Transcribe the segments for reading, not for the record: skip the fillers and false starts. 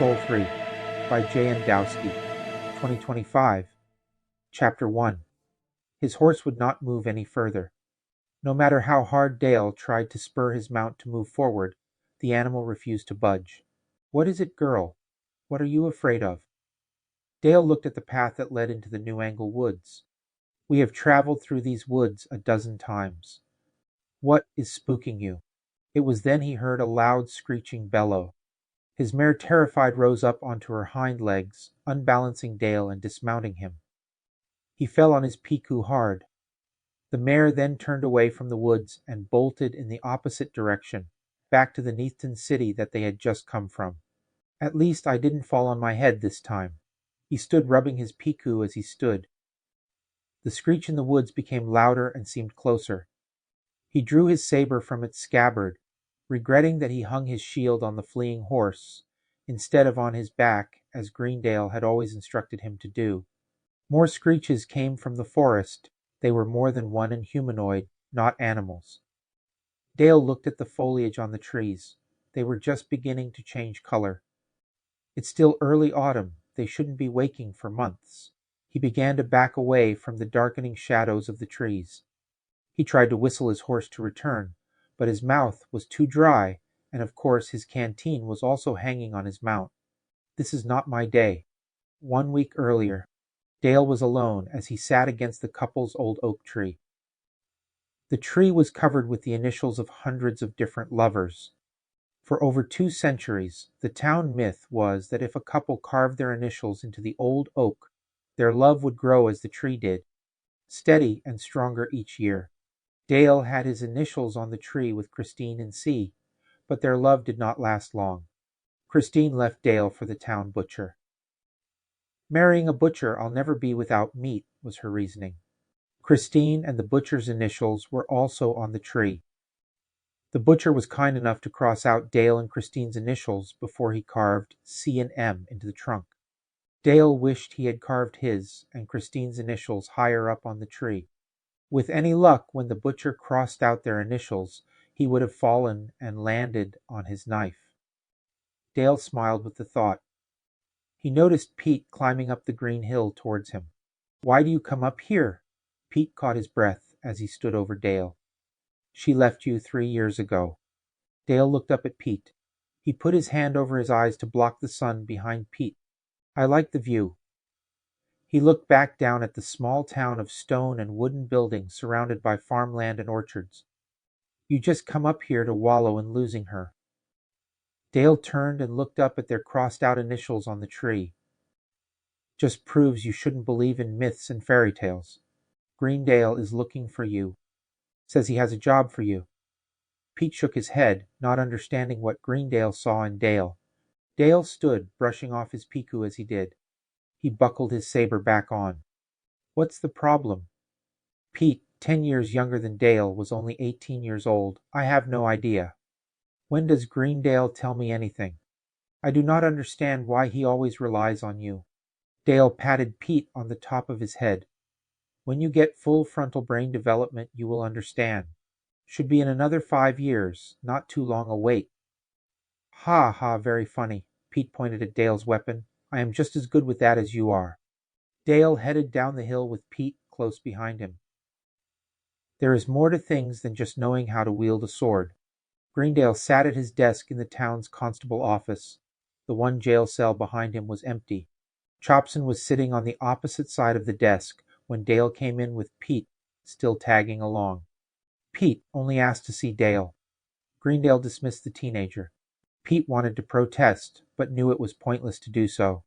Scroll 3 by Wdowski, 2025, Chapter 1. His horse would not move any further. No matter how hard Dale tried to spur his mount to move forward, the animal refused to budge. "What is it, girl? What are you afraid of?" Dale looked at the path that led into the New Angle woods. "We have traveled through these woods a dozen times. What is spooking you?" It was then he heard a loud screeching bellow. His mare, terrified, rose up onto her hind legs, unbalancing Dale and dismounting him. He fell on his piku hard. The mare then turned away from the woods and bolted in the opposite direction, back to the Neethton city that they had just come from. "At least I didn't fall on my head this time." He stood rubbing his piku as he stood. The screech in the woods became louder and seemed closer. He drew his saber from its scabbard, regretting that he hung his shield on the fleeing horse, instead of on his back, as Greendale had always instructed him to do. More screeches came from the forest. They were more than one and humanoid, not animals. Dale looked at the foliage on the trees. They were just beginning to change color. It's still early autumn. They shouldn't be waking for months. He began to back away from the darkening shadows of the trees. He tried to whistle his horse to return, but his mouth was too dry, and of course his canteen was also hanging on his mount. This is not my day. 1 week earlier, Dale was alone as he sat against the couple's old oak tree. The tree was covered with the initials of hundreds of different lovers. For over 2 centuries, the town myth was that if a couple carved their initials into the old oak, their love would grow as the tree did, steady and stronger each year. Dale had his initials on the tree with Christine and C, but their love did not last long. Christine left Dale for the town butcher. "Marrying a butcher, I'll never be without meat," was her reasoning. Christine and the butcher's initials were also on the tree. The butcher was kind enough to cross out Dale and Christine's initials before he carved C and M into the trunk. Dale wished he had carved his and Christine's initials higher up on the tree. With any luck, when the butcher crossed out their initials, he would have fallen and landed on his knife. Dale smiled with the thought. He noticed Pete climbing up the green hill towards him. "Why do you come up here?" Pete caught his breath as he stood over Dale. "She left you 3 years ago." Dale looked up at Pete. He put his hand over his eyes to block the sun behind Pete. "I like the view." He looked back down at the small town of stone and wooden buildings surrounded by farmland and orchards. "You just come up here to wallow in losing her." Dale turned and looked up at their crossed-out initials on the tree. "Just proves you shouldn't believe in myths and fairy tales. Greendale is looking for you. Says he has a job for you." Pete shook his head, not understanding what Greendale saw in Dale. Dale stood, brushing off his piku as he did. He buckled his saber back on. "What's the problem?" Pete, 10 years younger than Dale, was only 18 years old. "I have no idea." "When does Greendale tell me anything? I do not understand why he always relies on you." Dale patted Pete on the top of his head. "When you get full frontal brain development, you will understand. Should be in another 5 years, not too long a wait." "Ha ha, very funny." Pete pointed at Dale's weapon. "I am just as good with that as you are." Dale headed down the hill with Pete close behind him. There is more to things than just knowing how to wield a sword. Greendale sat at his desk in the town's constable office. The one jail cell behind him was empty. Chopson was sitting on the opposite side of the desk when Dale came in with Pete still tagging along. Pete only asked to see Dale. Greendale dismissed the teenager. Pete wanted to protest, but knew it was pointless to do so.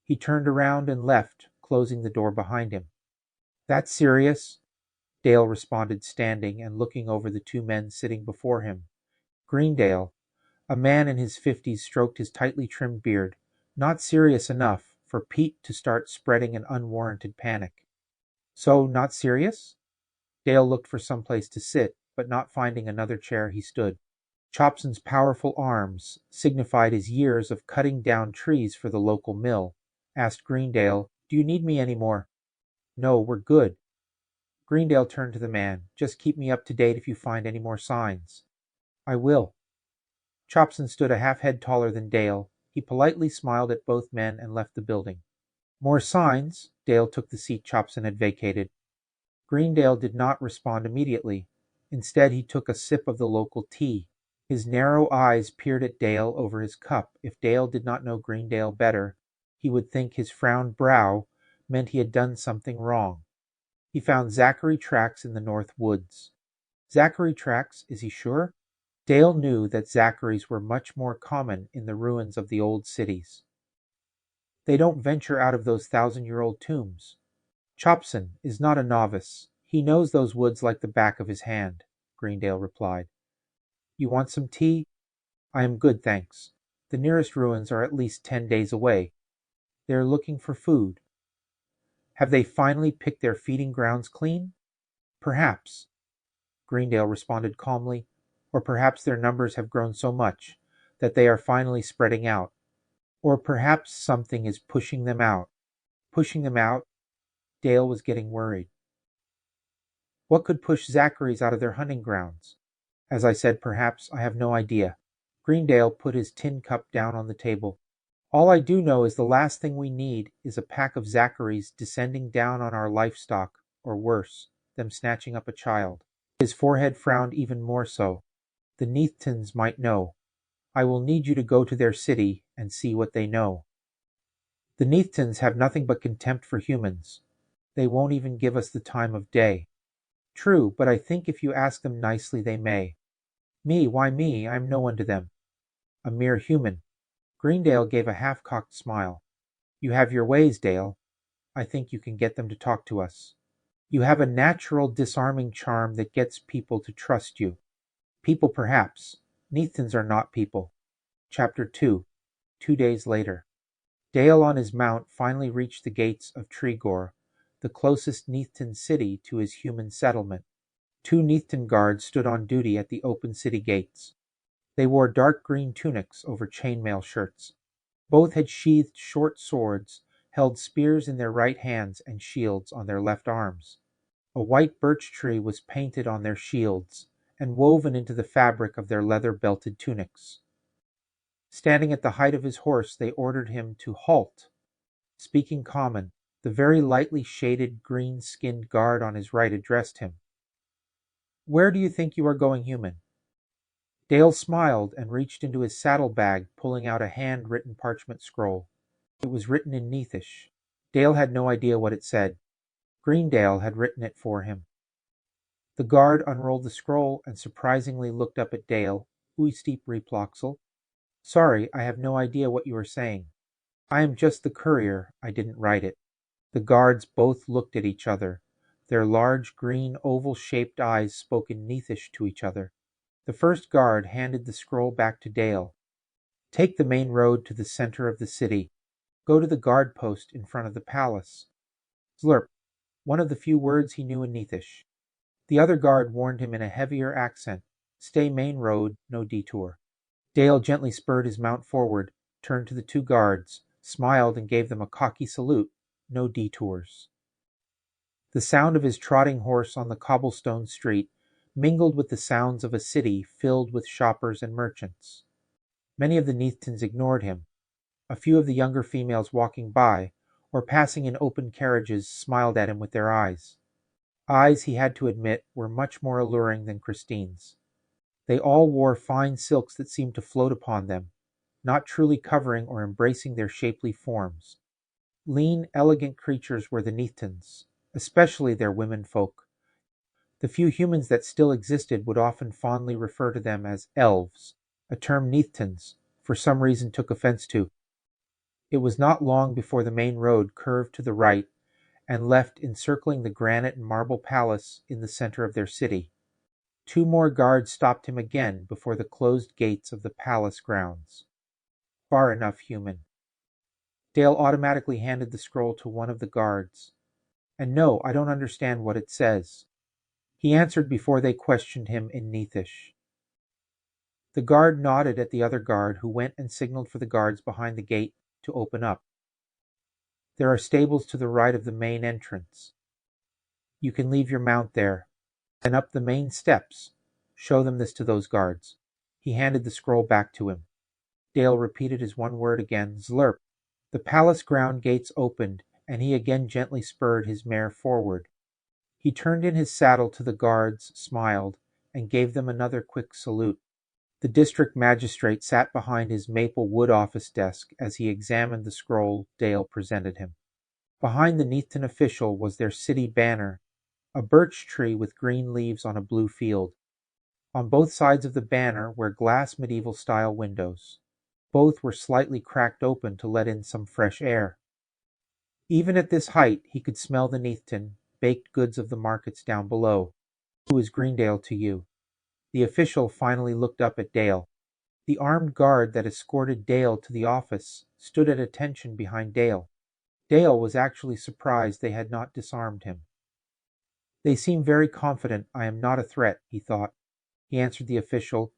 He turned around and left, closing the door behind him. "That's serious?" Dale responded, standing and looking over the 2 men sitting before him. Greendale, a man in his 50s, stroked his tightly trimmed beard. Not serious enough for Pete to start spreading an unwarranted panic. "So, not serious?" Dale looked for some place to sit, but not finding another chair, he stood. Chopson's powerful arms signified his years of cutting down trees for the local mill. Asked Greendale, "Do you need me any more?" "No, we're good." Greendale turned to the man. "Just keep me up to date if you find any more signs." "I will." Chopson stood a half head taller than Dale. He politely smiled at both men and left the building. More signs. Dale took the seat Chopson had vacated. Greendale did not respond immediately. Instead, he took a sip of the local tea. His narrow eyes peered at Dale over his cup. If Dale did not know Greendale better, he would think his frowned brow meant he had done something wrong. He found Zachary tracks in the north woods. Zachary tracks, is he sure? Dale knew that Zacharys were much more common in the ruins of the old cities. They don't venture out of those 1,000-year-old tombs. Chopson is not a novice. He knows those woods like the back of his hand, Greendale replied. You want some tea? I am good, thanks. The nearest ruins are at least 10 days away. They are looking for food. Have they finally picked their feeding grounds clean? Perhaps, Greendale responded calmly, or perhaps their numbers have grown so much that they are finally spreading out. Or perhaps something is pushing them out. Pushing them out? Dale was getting worried. What could push Zacharys out of their hunting grounds? As I said, perhaps, I have no idea. Greendale put his tin cup down on the table. All I do know is the last thing we need is a pack of Zacharys descending down on our livestock, or worse, them snatching up a child. His forehead frowned even more so. The Neethtons might know. I will need you to go to their city and see what they know. The Neethtons have nothing but contempt for humans. They won't even give us the time of day. True, but I think if you ask them nicely they may. Me, why me? I am no one to them. A mere human. Greendale gave a half-cocked smile. You have your ways, Dale. I think you can get them to talk to us. You have a natural disarming charm that gets people to trust you. People perhaps. Neethons are not people. Chapter 2. 2 days later. Dale on his mount finally reached the gates of Tregor, the closest Neethton city to his human settlement. 2 Neethton guards stood on duty at the open city gates. They wore dark green tunics over chainmail shirts. Both had sheathed short swords, held spears in their right hands and shields on their left arms. A white birch tree was painted on their shields and woven into the fabric of their leather-belted tunics. Standing at the height of his horse, they ordered him to halt. Speaking common, the very lightly shaded green-skinned guard on his right addressed him. Where do you think you are going, human? Dale smiled and reached into his saddlebag, pulling out a hand-written parchment scroll. It was written in Neethish. Dale had no idea what it said. Greendale had written it for him. The guard unrolled the scroll and surprisingly looked up at Dale. Uisteep Reploxel. Sorry, I have no idea what you are saying. I am just the courier. I didn't write it. The guards both looked at each other. Their large, green, oval-shaped eyes spoke in Neethish to each other. The first guard handed the scroll back to Dale. Take the main road to the center of the city. Go to the guard post in front of the palace. Slurp, one of the few words he knew in Neethish. The other guard warned him in a heavier accent. Stay main road, no detour. Dale gently spurred his mount forward, turned to the 2 guards, smiled and gave them a cocky salute. No detours. The sound of his trotting horse on the cobblestone street mingled with the sounds of a city filled with shoppers and merchants. Many of the Neethtons ignored him. A few of the younger females walking by, or passing in open carriages, smiled at him with their eyes. Eyes, he had to admit, were much more alluring than Christine's. They all wore fine silks that seemed to float upon them, not truly covering or embracing their shapely forms. Lean, elegant creatures were the Neethtons, especially their womenfolk. The few humans that still existed would often fondly refer to them as Elves, a term Neethtons, for some reason, took offense to. It was not long before the main road curved to the right and left encircling the granite and marble palace in the center of their city. 2 more guards stopped him again before the closed gates of the palace grounds. Far enough, human. Dale automatically handed the scroll to one of the guards. And no, I don't understand what it says. He answered before they questioned him in Neethish. The guard nodded at the other guard, who went and signaled for the guards behind the gate to open up. There are stables to the right of the main entrance. You can leave your mount there. Then up the main steps. Show them this to those guards. He handed the scroll back to him. Dale repeated his one word again, "Zlurp." The palace ground gates opened, and he again gently spurred his mare forward. He turned in his saddle to the guards, smiled, and gave them another quick salute. The district magistrate sat behind his maple wood office desk as he examined the scroll Dale presented him. Behind the Neethton official was their city banner, a birch tree with green leaves on a blue field. On both sides of the banner were glass medieval-style windows. Both were slightly cracked open to let in some fresh air. Even at this height he could smell the Neethton, baked goods of the markets down below. "Who is Greendale to you?" The official finally looked up at Dale. The armed guard that escorted Dale to the office stood at attention behind Dale. Dale was actually surprised they had not disarmed him. "They seem very confident I am not a threat," he thought. He answered the official,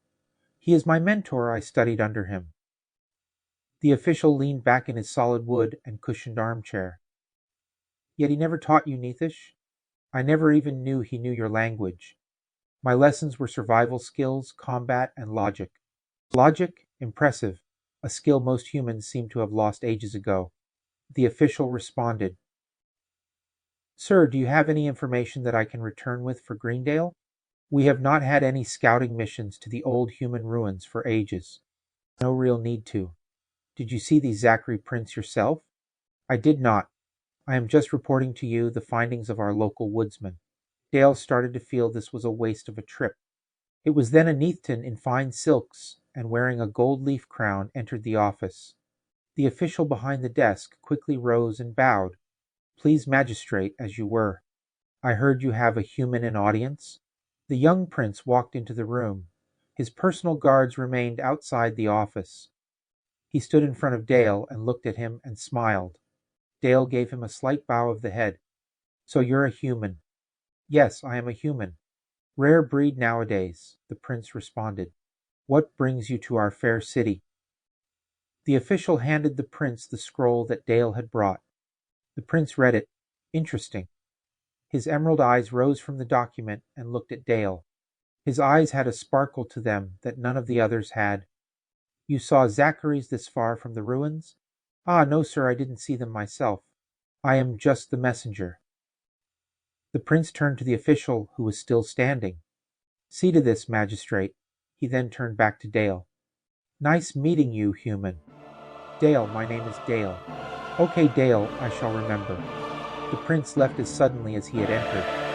"He is my mentor. I studied under him." The official leaned back in his solid wood and cushioned armchair. "Yet he never taught you Neethish? I never even knew he knew your language. My lessons were survival skills, combat, and logic." "Logic? Impressive. A skill most humans seem to have lost ages ago." The official responded, "Sir, do you have any information that I can return with for Greendale? We have not had any scouting missions to the old human ruins for ages. No real need to. Did you see these Zachary prints yourself?" "I did not. I am just reporting to you the findings of our local woodsman." Dale started to feel this was a waste of a trip. It was then a Neethton in fine silks and wearing a gold leaf crown entered the office. The official behind the desk quickly rose and bowed. "Please, magistrate, as you were. I heard you have a human in audience." The young prince walked into the room. His personal guards remained outside the office. He stood in front of Dale and looked at him and smiled. Dale gave him a slight bow of the head. "So you're a human." "Yes, I am a human. Rare breed nowadays," the prince responded. "What brings you to our fair city?" The official handed the prince the scroll that Dale had brought. The prince read it. Interesting. His emerald eyes rose from the document and looked at Dale. His eyes had a sparkle to them that none of the others had. "You saw Zachary's this far from the ruins?" "Ah, no, sir, I didn't see them myself. I am just the messenger." The prince turned to the official, who was still standing. "See to this, magistrate." He then turned back to Dale. "Nice meeting you, human." "Dale, my name is Dale." "Okay, Dale, I shall remember." The prince left as suddenly as he had entered.